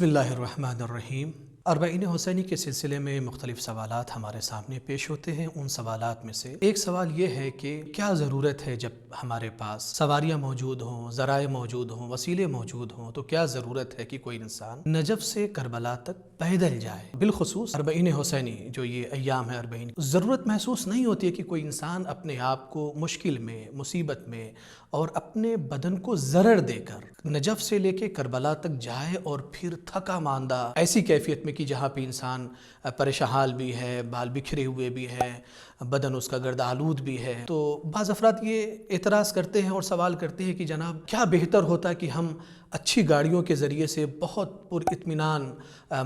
बिस्मिल्लाहिर्रहमानिर्रहीम। अरबाइन हुसैनी के सिलसिले में मुख्तलिफ सवालात हमारे सामने पेश होते हैं। उन सवालात में से एक सवाल ये है कि क्या ज़रूरत है जब हमारे पास सवारियाँ मौजूद हों, ज़राए मौजूद हों, वसीले मौजूद हों, तो क्या ज़रूरत है कि कोई इंसान नजफ़ से करबला तक पैदल जाए। बिलखुसूस अरबाइन हुसैनी जो ये अय्याम है अरबाइन, ज़रूरत महसूस नहीं होती है कि कोई इंसान अपने आप को मुश्किल में, मुसीबत में और अपने बदन को ज़रर देकर नजफ़ से लेके करबला तक जाए और फिर थका मांदा ऐसी कैफियत में कि जहाँ पे इंसान परेशान भी है, बाल बिखरे हुए भी है, बदन उसका गर्द आलूद भी है। तो बाज़ अफराद ये एतराज़ करते हैं और सवाल करते हैं कि जनाब क्या बेहतर होता कि हम अच्छी गाड़ियों के ज़रिए से बहुत पुरइत्मीनान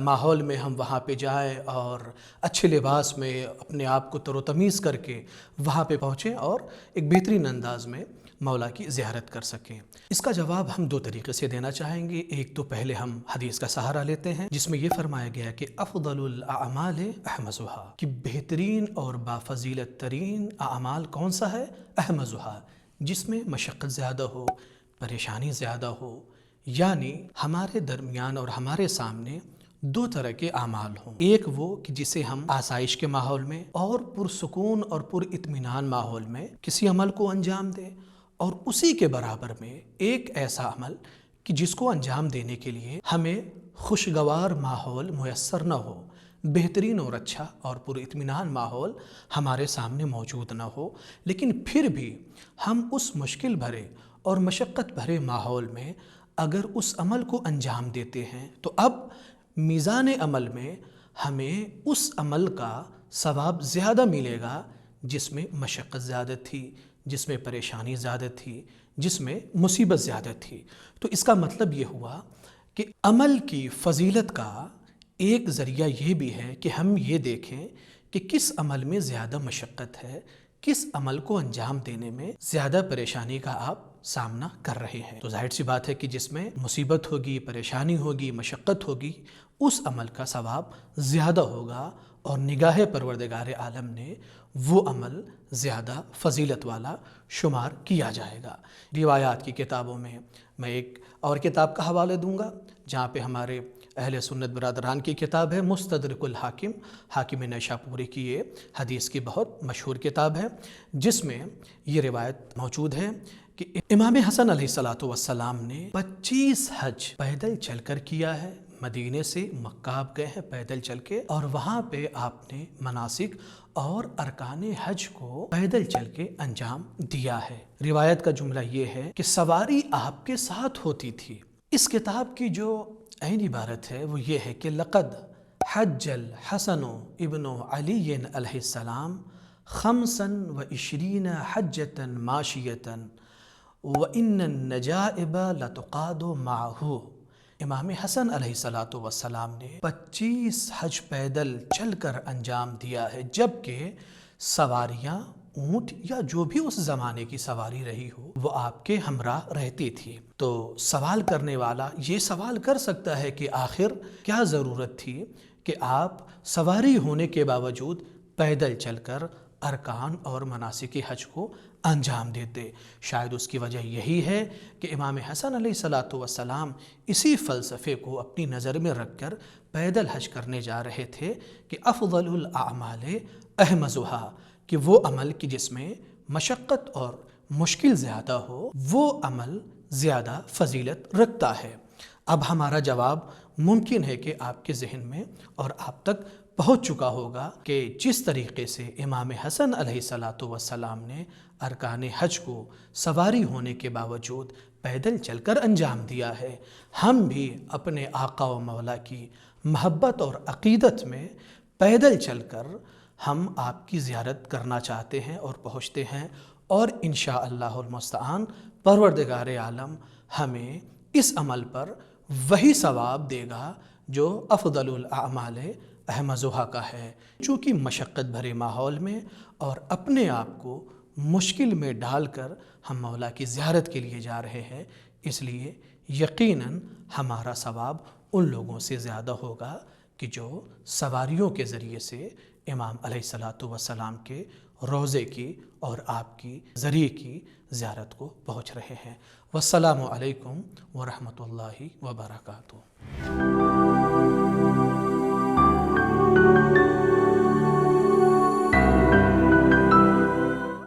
माहौल में हम वहाँ पे जाएं और अच्छे लिबास में अपने आप को तरोतमीज़ करके वहाँ पे पहुँचें और एक बेहतरीन अंदाज़ में मौला की ज़ियारत कर सकें। इसका जवाब हम दो तरीक़े से देना चाहेंगे। एक तो पहले हम हदीस का सहारा लेते हैं जिसमें यह फरमाया गया कि अफ़दलुल अअमाल अहमज़ुहा, कि बेहतरीन और बाफ़ज़ीलत तरीन अअमाल कौन सा है? अहमज़ुहा, जिसमें मशक्क़त ज़्यादा हो, परेशानी ज़्यादा हो। यानी हमारे दरमियान और हमारे सामने दो तरह के आमाल हों। एक वो कि जिसे हम आसाइश के माहौल में और पुरसुकून और पुरइत्मीनान माहौल में किसी अमल को अंजाम दें, और उसी के बराबर में एक ऐसा अमल कि जिसको अंजाम देने के लिए हमें खुशगवार माहौल मुयस्सर न हो, बेहतरीन और अच्छा और पुरइत्मीनान माहौल हमारे सामने मौजूद न हो, लेकिन फिर भी हम उस मुश्किल भरे और मशक्क़त भरे माहौल में अगर उस अमल को अंजाम देते हैं तो अब मीज़ान अमल में हमें उस अमल का सवाब ज़्यादा मिलेगा जिसमें मशक्क़त ज़्यादा थी, जिसमें परेशानी ज़्यादा थी, जिसमें मुसीबत ज़्यादा थी। तो इसका मतलब ये हुआ कि अमल की फ़जीलत का एक ज़रिया ये भी है कि हम ये देखें कि किस अमल में ज़्यादा मशक्क़त है, किस अमल को अंजाम देने में ज़्यादा परेशानी का आप सामना कर रहे हैं। तो जाहिर सी बात है कि जिसमें मुसीबत होगी, परेशानी होगी, मशक्क़त होगी, उस अमल का सवाब ज़्यादा होगा और निगाह परवरदिगार आलम ने वो अमल ज़्यादा फ़जीलत वाला शुमार किया जाएगा। रिवायात की किताबों में मैं एक और किताब का हवाला दूंगा जहाँ पे हमारे अहले सुन्नत बरादरान की किताब है मुस्तदरकुल हाकिम, हाकिम नैशापुरी की ये हदीस की बहुत मशहूर किताब है, जिसमें ये रिवायत मौजूद है कि इमाम हसन अलैहिस्सलातु वस्सलाम ने 25 हज पैदल चलकर किया है। मदीने से मक्का आप गए हैं पैदल चल के, और वहाँ पे आपने मनासिक और अरकाने हज को पैदल चल के अंजाम दिया है। रिवायत का जुमला ये है कि सवारी आपके साथ होती थी। इस किताब की जो ऐन इबारत है वो ये है कि लक़द हज्जल हसनो इब्नो अली अलैहिस्सलाम खमसन व इशरीन हज्जतन माशियतन व इन्न नजाइब लतुक़ादु माहू। इमाम हसन अलैहिस्सलातु वस्सलाम ने 25 हज पैदल चलकर अंजाम दिया है, जबकि सवारियाँ ऊँट या जो भी उस ज़माने की सवारी रही हो वो आपके हमराह रहती थी। तो सवाल करने वाला ये सवाल कर सकता है कि आखिर क्या ज़रूरत थी कि आप सवारी होने के बावजूद पैदल चलकर अरकान और मनासिक हज को अंजाम देते। शायद उसकी वजह यही है कि इमाम हसन अलैहिस्सलातु वस्सलाम इसी फ़लसफ़े को अपनी नज़र में रख कर पैदल हज करने जा रहे थे कि अफ़ज़लुल अअमाल अहमज़ुहा, कि वो अमल कि जिसमें मशक्क़त और मुश्किल ज़्यादा हो वो अमल ज़्यादा फ़जीलत रखता है। अब हमारा जवाब मुमकिन है कि आपके जहन में और आप तक पहुँच चुका होगा कि जिस तरीक़े से इमाम हसन अलैहिस्सलातु वस्सलाम ने अरकान हज को सवारी होने के बावजूद पैदल चलकर अंजाम दिया है, हम भी अपने आका व मौला की महब्बत और अक़ीदत में पैदल चलकर हम आपकी ज़ियारत करना चाहते हैं और पहुँचते हैं, और इंशाअल्लाहुल मुस्तआन परवरदिगार आलम हमें इस अमल पर वही सवाब देगा जो अफ़ज़लुल अअमाल अहमज़ुहा का है। चूँकि मशक्क़त भरे माहौल में और अपने आप को मुश्किल में डालकर हम मौला की ज़ियारत के लिए जा रहे हैं, इसलिए यकीनन हमारा सवाब उन लोगों से ज़्यादा होगा कि जो सवारियों के ज़रिए से इमाम अलैहिस्सलातु वस्सलाम के रोज़े की और आपकी ज़रिए की ज़ियारत को पहुँच रहे हैं। वस्सलामु अलैकुम व रहमतुल्लाहि व बरकातुहू।